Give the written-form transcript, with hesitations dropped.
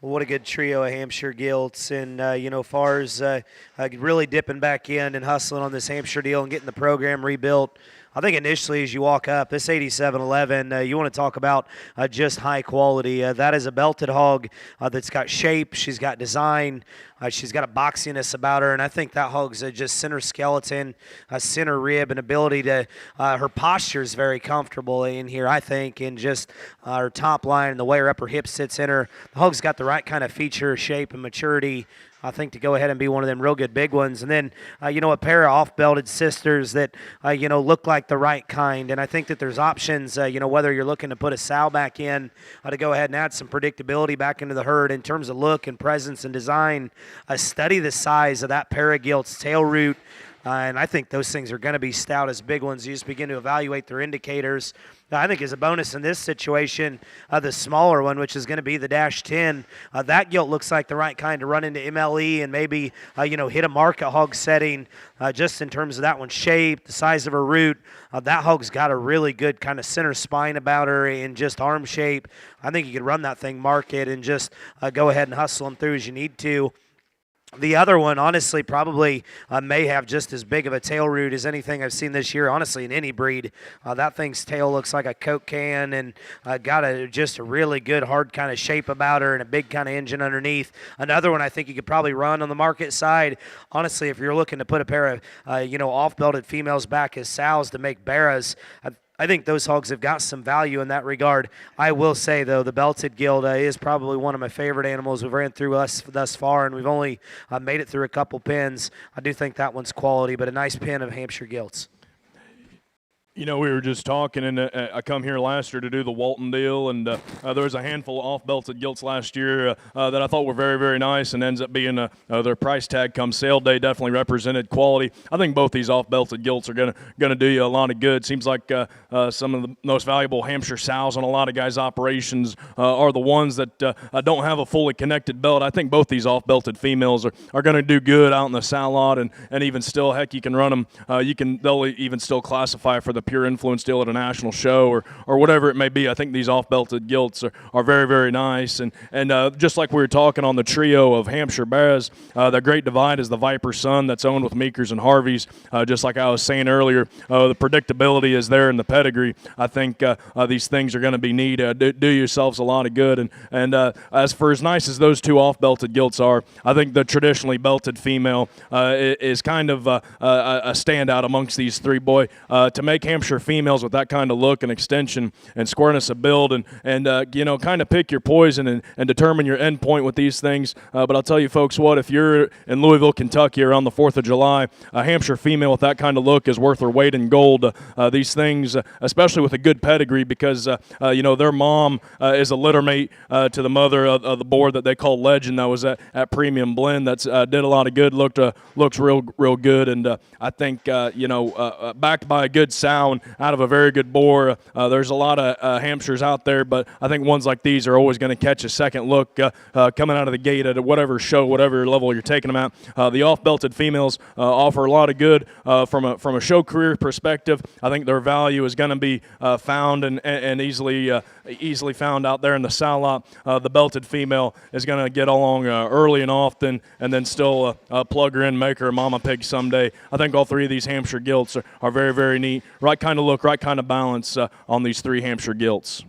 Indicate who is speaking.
Speaker 1: what a good trio of Hampshire gilts. And, far as really dipping back in and hustling on this Hampshire deal and getting the program rebuilt, I think initially as you walk up, this 8711, you want to talk about just high quality. That is a belted hog that's got shape. She's got design. She's got a boxiness about her, and I think that hog's just center skeleton, center rib, and ability to her posture is very comfortable in here, I think, and just her top line and the way her upper hip sits in her. The hog's got the right kind of feature, shape, and maturity, I think, to go ahead and be one of them real good big ones. And then, a pair of off-belted sisters that, look like the right kind. And I think that there's options, whether you're looking to put a sow back in to go ahead and add some predictability back into the herd in terms of look and presence and design. Study the size of that pair of gilts, tail root, and I think those things are going to be stout as big ones. You just begin to evaluate their indicators. I think as a bonus in this situation, the smaller one, which is going to be the Dash 10, that gilt looks like the right kind to run into MLE and maybe, hit a market hog setting just in terms of that one's shape, the size of her root. That hog's got a really good kind of center spine about her and just arm shape. I think you could run that thing market and just go ahead and hustle them through as you need to. The other one, honestly, probably may have just as big of a tail root as anything I've seen this year, honestly, in any breed. That thing's tail looks like a Coke can and got just a really good hard kind of shape about her and a big kind of engine underneath. Another one I think you could probably run on the market side. Honestly, if you're looking to put a pair of, off-belted females back as sows to make barras, I think those hogs have got some value in that regard. I will say, though, the belted gilt is probably one of my favorite animals we've ran through us thus far, and we've only made it through a couple pins. I do think that one's quality, but a nice pin of Hampshire gilts.
Speaker 2: We were just talking, and I come here last year to do the Walton deal, and there was a handful of off-belted gilts last year that I thought were very, very nice, and ends up being their price tag come sale day definitely represented quality. I think both these off-belted gilts are gonna do you a lot of good. Seems like some of the most valuable Hampshire sows on a lot of guys' operations are the ones that don't have a fully connected belt. I think both these off-belted females are going to do good out in the sow lot, and even still, heck, you can run them. They'll even still classify for the Pure Influence deal at a national show or whatever it may be. I think these off-belted gilts are very, very nice. And just like we were talking on the trio of Hampshire Bears, the Great Divide is the Viper Son that's owned with Meekers and Harveys. Just like I was saying earlier, the predictability is there in the pedigree. I think these things are going to be neat. Do yourselves a lot of good. And as for as nice as those two off-belted gilts are, I think the traditionally belted female is kind of a standout amongst these three. Boy, to make Hampshire females with that kind of look and extension and squareness of build and kind of pick your poison and determine your end point with these things. But I'll tell you folks what, if you're in Louisville, Kentucky around the 4th of July, a Hampshire female with that kind of look is worth her weight in gold. These things, especially with a good pedigree, because their mom is a litter mate to the mother of the board that they call Legend that was at Premium Blend. That's did a lot of good, looks real good, and I think backed by a good sound out of a very good boar. There's a lot of Hampshires out there, but I think ones like these are always going to catch a second look coming out of the gate at whatever show, whatever level you're taking them at. The off-belted females offer a lot of good from a show career perspective. I think their value is going to be found and easily found out there in the sow lot. The belted female is going to get along early and often, and then still plug her in, make her a mama pig someday. I think all three of these Hampshire gilts are very, very neat. Right kind of look, right kind of balance on these three Hampshire gilts.